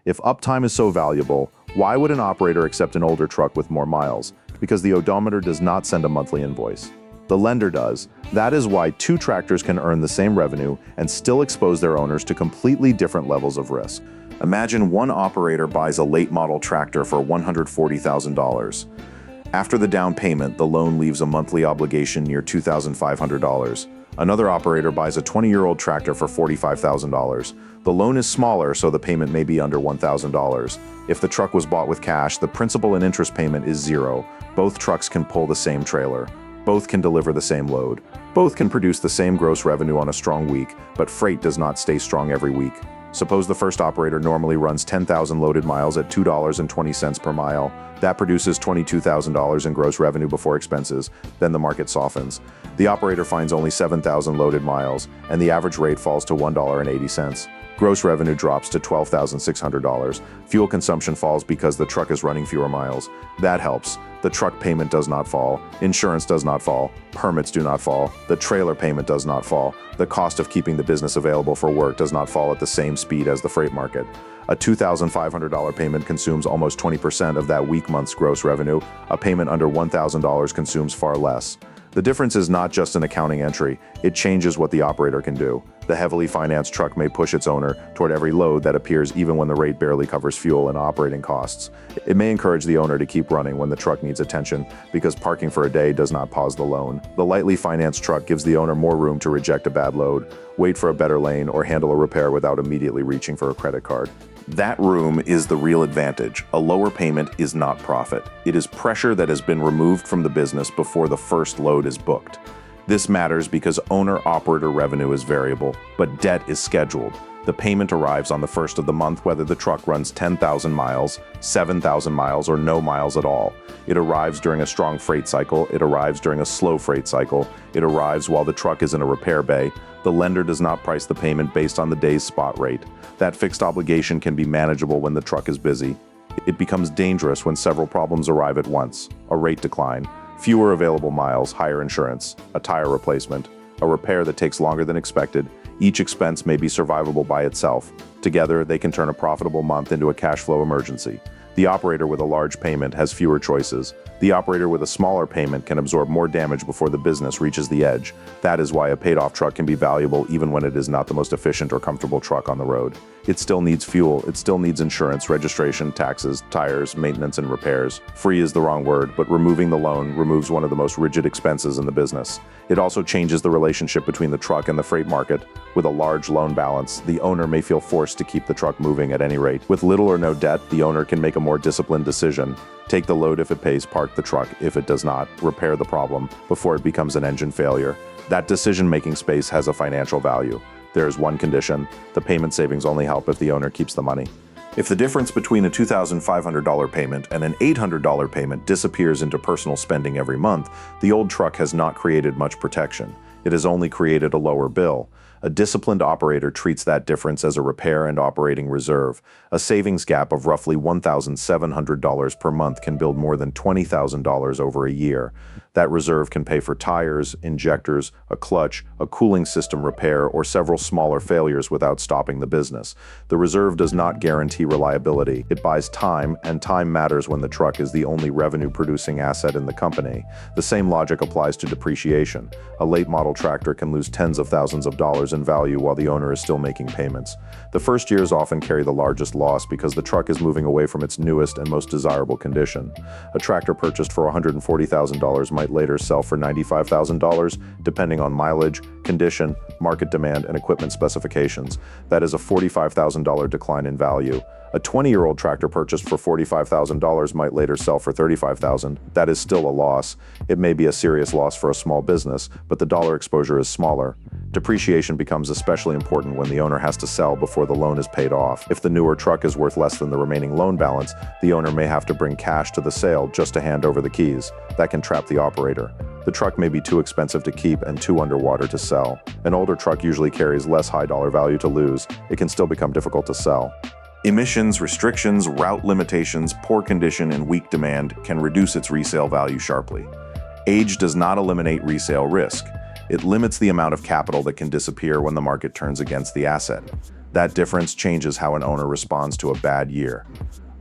If uptime is so valuable, why would an operator accept an older truck with more miles? Because the odometer does not send a monthly invoice. The lender does. That is why two tractors can earn the same revenue and still expose their owners to completely different levels of risk. Imagine one operator buys a late model tractor for $140,000. After the down payment, the loan leaves a monthly obligation near $2,500. Another operator buys a 20-year-old tractor for $45,000. The loan is smaller, so the payment may be under $1,000. If the truck was bought with cash, the principal and interest payment is zero. Both trucks can pull the same trailer. Both can deliver the same load. Both can produce the same gross revenue on a strong week, but freight does not stay strong every week. Suppose the first operator normally runs 10,000 loaded miles at $2.20 per mile. That produces $22,000 in gross revenue before expenses. Then the market softens. The operator finds only 7,000 loaded miles, and the average rate falls to $1.80. Gross revenue drops to $12,600. Fuel consumption falls because the truck is running fewer miles. That helps. The truck payment does not fall. Insurance does not fall. Permits do not fall. The trailer payment does not fall. The cost of keeping the business available for work does not fall at the same speed as the freight market. A $2,500 payment consumes almost 20% of that week month's gross revenue. A payment under $1,000 consumes far less. The difference is not just an accounting entry, it changes what the operator can do. The heavily financed truck may push its owner toward every load that appears even when the rate barely covers fuel and operating costs. It may encourage the owner to keep running when the truck needs attention because parking for a day does not pause the loan. The lightly financed truck gives the owner more room to reject a bad load, wait for a better lane, or handle a repair without immediately reaching for a credit card. That room is the real advantage. A lower payment is not profit. It is pressure that has been removed from the business before the first load is booked. This matters because owner-operator revenue is variable, but debt is scheduled. The payment arrives on the first of the month whether the truck runs 10,000 miles, 7,000 miles, or no miles at all. It arrives during a strong freight cycle. It arrives during a slow freight cycle. It arrives while the truck is in a repair bay. The lender does not price the payment based on the day's spot rate. That fixed obligation can be manageable when the truck is busy. It becomes dangerous when several problems arrive at once: a rate decline, fewer available miles, higher insurance, a tire replacement, a repair that takes longer than expected. Each expense may be survivable by itself. Together, they can turn a profitable month into a cash flow emergency. The operator with a large payment has fewer choices. The operator with a smaller payment can absorb more damage before the business reaches the edge. That is why a paid-off truck can be valuable even when it is not the most efficient or comfortable truck on the road. It still needs fuel, it still needs insurance, registration, taxes, tires, maintenance, and repairs. Free is the wrong word, but removing the loan removes one of the most rigid expenses in the business. It also changes the relationship between the truck and the freight market. With a large loan balance, the owner may feel forced to keep the truck moving at any rate. With little or no debt, the owner can make a more disciplined decision. Take the load if it pays, park the truck if it does not, repair the problem before it becomes an engine failure. That decision-making space has a financial value. There is one condition: the payment savings only help if the owner keeps the money. If the difference between a $2,500 payment and an $800 payment disappears into personal spending every month, the old truck has not created much protection. It has only created a lower bill. A disciplined operator treats that difference as a repair and operating reserve. A savings gap of roughly $1,700 per month can build more than $20,000 over a year. That reserve can pay for tires, injectors, a clutch, a cooling system repair, or several smaller failures without stopping the business. The reserve does not guarantee reliability. It buys time, and time matters when the truck is the only revenue-producing asset in the company. The same logic applies to depreciation. A late-model tractor can lose tens of thousands of dollars in value while the owner is still making payments. The first years often carry the largest loss because the truck is moving away from its newest and most desirable condition. A tractor purchased for $140,000 might later sell for $95,000, depending on mileage, condition, market demand, and equipment specifications. That is a $45,000 decline in value. A 20-year-old tractor purchased for $45,000 might later sell for $35,000. That is still a loss. It may be a serious loss for a small business, but the dollar exposure is smaller. Depreciation becomes especially important when the owner has to sell before the loan is paid off. If the newer truck is worth less than the remaining loan balance, the owner may have to bring cash to the sale just to hand over the keys. That can trap the operator. The truck may be too expensive to keep and too underwater to sell. An older truck usually carries less high dollar value to lose. It can still become difficult to sell. Emissions, restrictions, route limitations, poor condition, and weak demand can reduce its resale value sharply. Age does not eliminate resale risk. It limits the amount of capital that can disappear when the market turns against the asset. That difference changes how an owner responds to a bad year.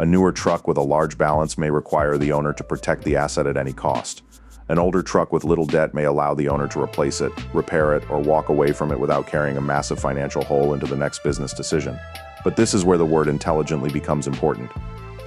A newer truck with a large balance may require the owner to protect the asset at any cost. An older truck with little debt may allow the owner to replace it, repair it, or walk away from it without carrying a massive financial hole into the next business decision. But this is where the word intelligently becomes important.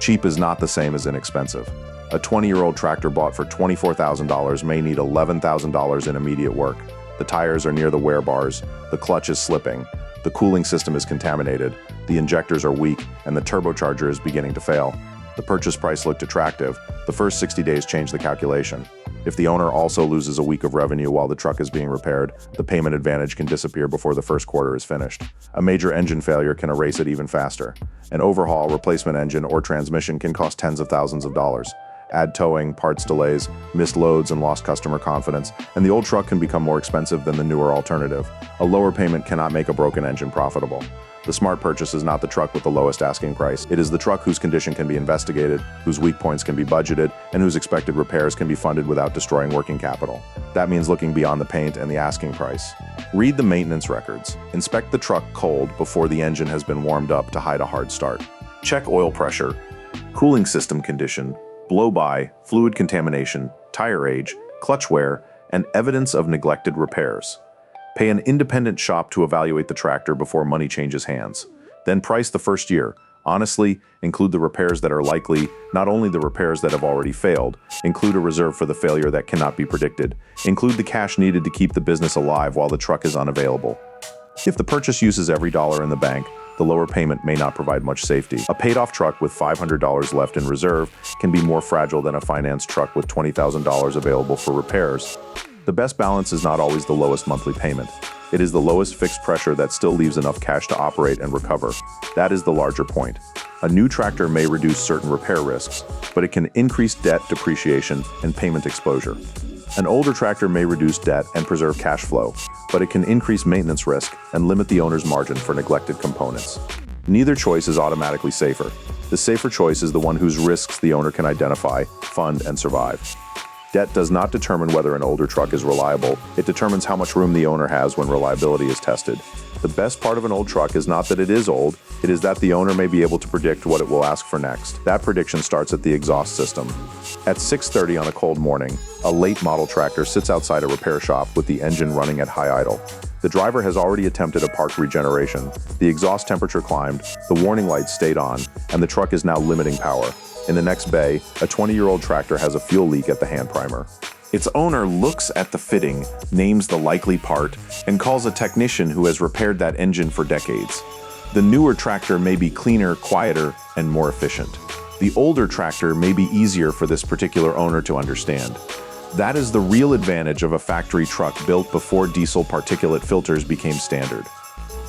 Cheap is not the same as inexpensive. A 20-year-old tractor bought for $24,000 may need $11,000 in immediate work. The tires are near the wear bars, the clutch is slipping, the cooling system is contaminated, the injectors are weak, and the turbocharger is beginning to fail. The purchase price looked attractive. The first 60 days changed the calculation. If the owner also loses a week of revenue while the truck is being repaired, the payment advantage can disappear before the first quarter is finished. A major engine failure can erase it even faster. An overhaul, replacement engine, or transmission can cost tens of thousands of dollars. Add towing, parts delays, missed loads, and lost customer confidence, and the old truck can become more expensive than the newer alternative. A lower payment cannot make a broken engine profitable. The smart purchase is not the truck with the lowest asking price. It is the truck whose condition can be investigated, whose weak points can be budgeted, and whose expected repairs can be funded without destroying working capital. That means looking beyond the paint and the asking price. Read the maintenance records. Inspect the truck cold before the engine has been warmed up to hide a hard start. Check oil pressure, cooling system condition, blow-by, fluid contamination, tire age, clutch wear, and evidence of neglected repairs. Pay an independent shop to evaluate the tractor before money changes hands. Then price the first year. Honestly, include the repairs that are likely, not only the repairs that have already failed. Include a reserve for the failure that cannot be predicted. Include the cash needed to keep the business alive while the truck is unavailable. If the purchase uses every dollar in the bank, the lower payment may not provide much safety. A paid-off truck with $500 left in reserve can be more fragile than a financed truck with $20,000 available for repairs. The best balance is not always the lowest monthly payment. It is the lowest fixed pressure that still leaves enough cash to operate and recover. That is the larger point. A new tractor may reduce certain repair risks, but it can increase debt, depreciation, and payment exposure. An older tractor may reduce debt and preserve cash flow, but it can increase maintenance risk and limit the owner's margin for neglected components. Neither choice is automatically safer. The safer choice is the one whose risks the owner can identify, fund, and survive. Debt does not determine whether an older truck is reliable. It determines how much room the owner has when reliability is tested. The best part of an old truck is not that it is old, it is that the owner may be able to predict what it will ask for next. That prediction starts at the exhaust system. At 6:30 on a cold morning, a late model tractor sits outside a repair shop with the engine running at high idle. The driver has already attempted a park regeneration. The exhaust temperature climbed, the warning lights stayed on, and the truck is now limiting power. In the next bay, a 20-year-old tractor has a fuel leak at the hand primer. Its owner looks at the fitting, names the likely part, and calls a technician who has repaired that engine for decades. The newer tractor may be cleaner, quieter, and more efficient. The older tractor may be easier for this particular owner to understand. That is the real advantage of a factory truck built before diesel particulate filters became standard.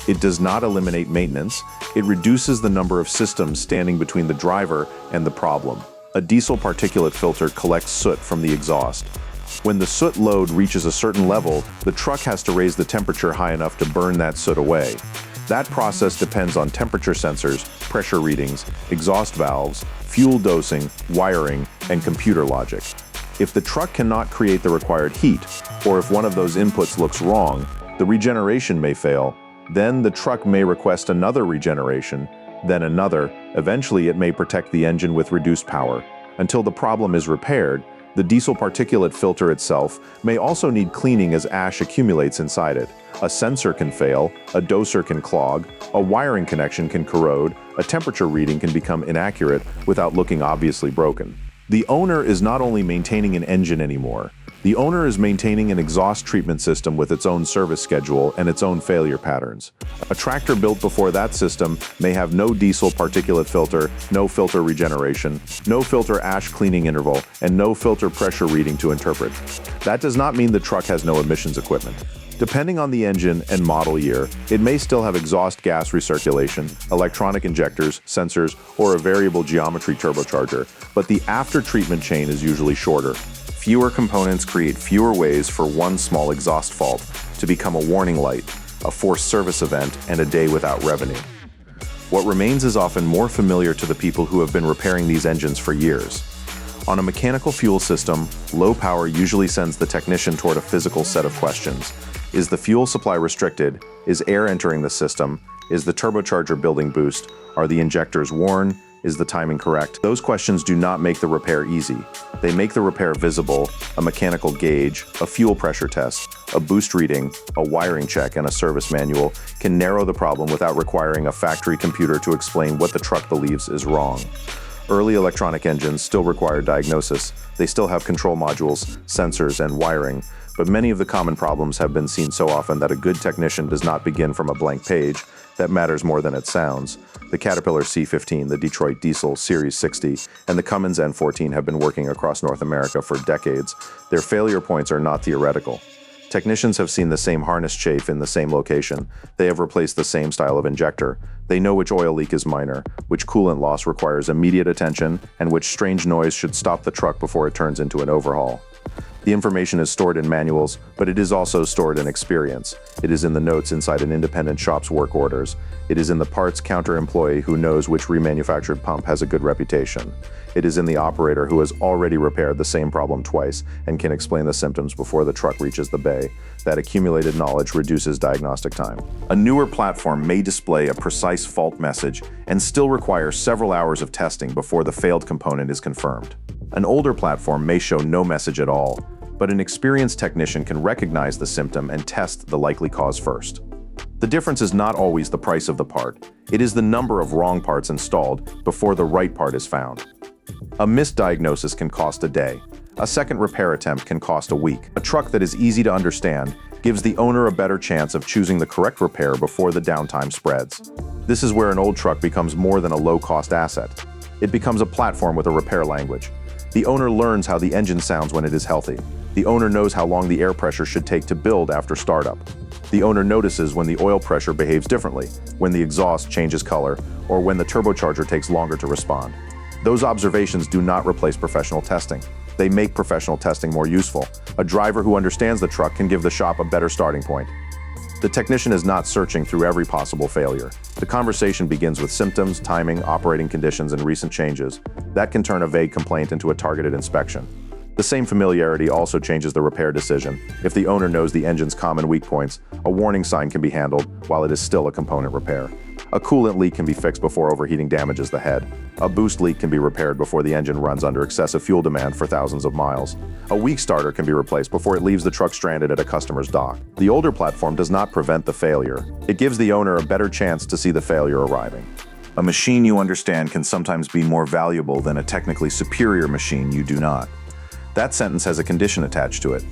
It does not eliminate maintenance, it reduces the number of systems standing between the driver and the problem. A diesel particulate filter collects soot from the exhaust. When the soot load reaches a certain level, the truck has to raise the temperature high enough to burn that soot away. That process depends on temperature sensors, pressure readings, exhaust valves, fuel dosing, wiring, and computer logic. If the truck cannot create the required heat, or if one of those inputs looks wrong, the regeneration may fail. Then the truck may request another regeneration, then another. Eventually it may protect the engine with reduced power. Until the problem is repaired, the diesel particulate filter itself may also need cleaning as ash accumulates inside it. A sensor can fail, a doser can clog, a wiring connection can corrode, a temperature reading can become inaccurate without looking obviously broken. The owner is not only maintaining an engine anymore, the owner is maintaining an exhaust treatment system with its own service schedule and its own failure patterns. A tractor built before that system may have no diesel particulate filter, no filter regeneration, no filter ash cleaning interval, and no filter pressure reading to interpret. That does not mean the truck has no emissions equipment. Depending on the engine and model year, it may still have exhaust gas recirculation, electronic injectors, sensors, or a variable geometry turbocharger, but the after-treatment chain is usually shorter. Fewer components create fewer ways for one small exhaust fault to become a warning light, a forced service event, and a day without revenue. What remains is often more familiar to the people who have been repairing these engines for years. On a mechanical fuel system, low power usually sends the technician toward a physical set of questions. Is the fuel supply restricted? Is air entering the system? Is the turbocharger building boost? Are the injectors worn? Is the timing correct? Those questions do not make the repair easy. They make the repair visible. A mechanical gauge, a fuel pressure test, a boost reading, a wiring check, and a service manual can narrow the problem without requiring a factory computer to explain what the truck believes is wrong. Early electronic engines still require diagnosis. They still have control modules, sensors, and wiring, but many of the common problems have been seen so often that a good technician does not begin from a blank page. That matters more than it sounds. The Caterpillar C15, the Detroit Diesel Series 60, and the Cummins N14 have been working across North America for decades. Their failure points are not theoretical. Technicians have seen the same harness chafe in the same location. They have replaced the same style of injector. They know which oil leak is minor, which coolant loss requires immediate attention, and which strange noise should stop the truck before it turns into an overhaul. The information is stored in manuals, but it is also stored in experience. It is in the notes inside an independent shop's work orders. It is in the parts counter employee who knows which remanufactured pump has a good reputation. It is in the operator who has already repaired the same problem twice and can explain the symptoms before the truck reaches the bay. That accumulated knowledge reduces diagnostic time. A newer platform may display a precise fault message and still require several hours of testing before the failed component is confirmed. An older platform may show no message at all, but an experienced technician can recognize the symptom and test the likely cause first. The difference is not always the price of the part. It is the number of wrong parts installed before the right part is found. A misdiagnosis can cost a day. A second repair attempt can cost a week. A truck that is easy to understand gives the owner a better chance of choosing the correct repair before the downtime spreads. This is where an old truck becomes more than a low-cost asset. It becomes a platform with a repair language. The owner learns how the engine sounds when it is healthy. The owner knows how long the air pressure should take to build after startup. The owner notices when the oil pressure behaves differently, when the exhaust changes color, or when the turbocharger takes longer to respond. Those observations do not replace professional testing. They make professional testing more useful. A driver who understands the truck can give the shop a better starting point. The technician is not searching through every possible failure. The conversation begins with symptoms, timing, operating conditions, and recent changes. That can turn a vague complaint into a targeted inspection. The same familiarity also changes the repair decision. If the owner knows the engine's common weak points, a warning sign can be handled while it is still a component repair. A coolant leak can be fixed before overheating damages the head. A boost leak can be repaired before the engine runs under excessive fuel demand for thousands of miles. A weak starter can be replaced before it leaves the truck stranded at a customer's dock. The older platform does not prevent the failure. It gives the owner a better chance to see the failure arriving. A machine you understand can sometimes be more valuable than a technically superior machine you do not. That sentence has a condition attached to it.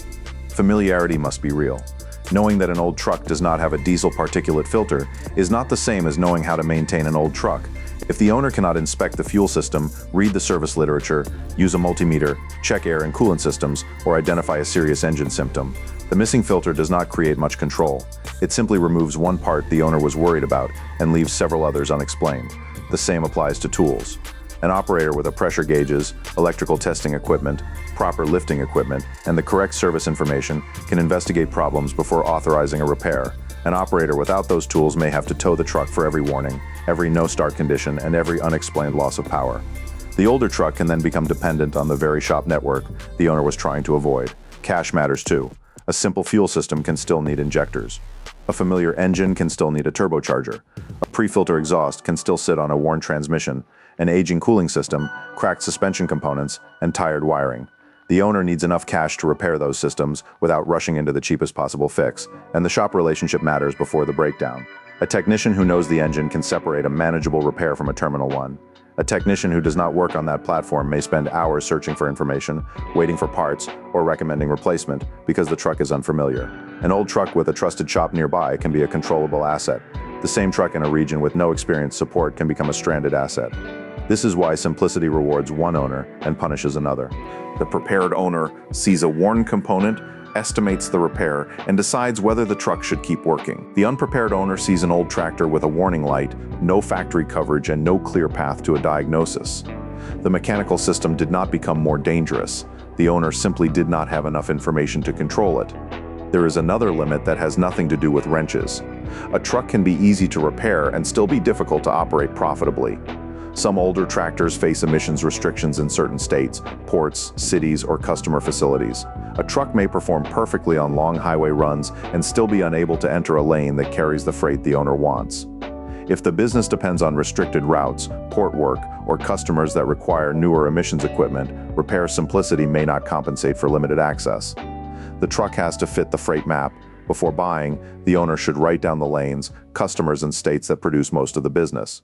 Familiarity must be real. Knowing that an old truck does not have a diesel particulate filter is not the same as knowing how to maintain an old truck. If the owner cannot inspect the fuel system, read the service literature, use a multimeter, check air and coolant systems, or identify a serious engine symptom, the missing filter does not create much control. It simply removes one part the owner was worried about and leaves several others unexplained. The same applies to tools. An operator with a pressure gauges, electrical testing equipment, proper lifting equipment, and the correct service information can investigate problems before authorizing a repair. An operator without those tools may have to tow the truck for every warning, every no-start condition, and every unexplained loss of power. The older truck can then become dependent on the very shop network the owner was trying to avoid. Cash matters too. A simple fuel system can still need injectors. A familiar engine can still need a turbocharger. A pre-filter exhaust can still sit on a worn transmission. An aging cooling system, cracked suspension components, and tired wiring. The owner needs enough cash to repair those systems without rushing into the cheapest possible fix, and the shop relationship matters before the breakdown. A technician who knows the engine can separate a manageable repair from a terminal one. A technician who does not work on that platform may spend hours searching for information, waiting for parts, or recommending replacement because the truck is unfamiliar. An old truck with a trusted shop nearby can be a controllable asset. The same truck in a region with no experienced support can become a stranded asset. This is why simplicity rewards one owner and punishes another. The prepared owner sees a worn component, estimates the repair, and decides whether the truck should keep working. The unprepared owner sees an old tractor with a warning light, no factory coverage, and no clear path to a diagnosis. The mechanical system did not become more dangerous. The owner simply did not have enough information to control it. There is another limit that has nothing to do with wrenches. A truck can be easy to repair and still be difficult to operate profitably. Some older tractors face emissions restrictions in certain states, ports, cities, or customer facilities. A truck may perform perfectly on long highway runs and still be unable to enter a lane that carries the freight the owner wants. If the business depends on restricted routes, port work, or customers that require newer emissions equipment, repair simplicity may not compensate for limited access. The truck has to fit the freight map. Before buying, the owner should write down the lanes, customers, and states that produce most of the business.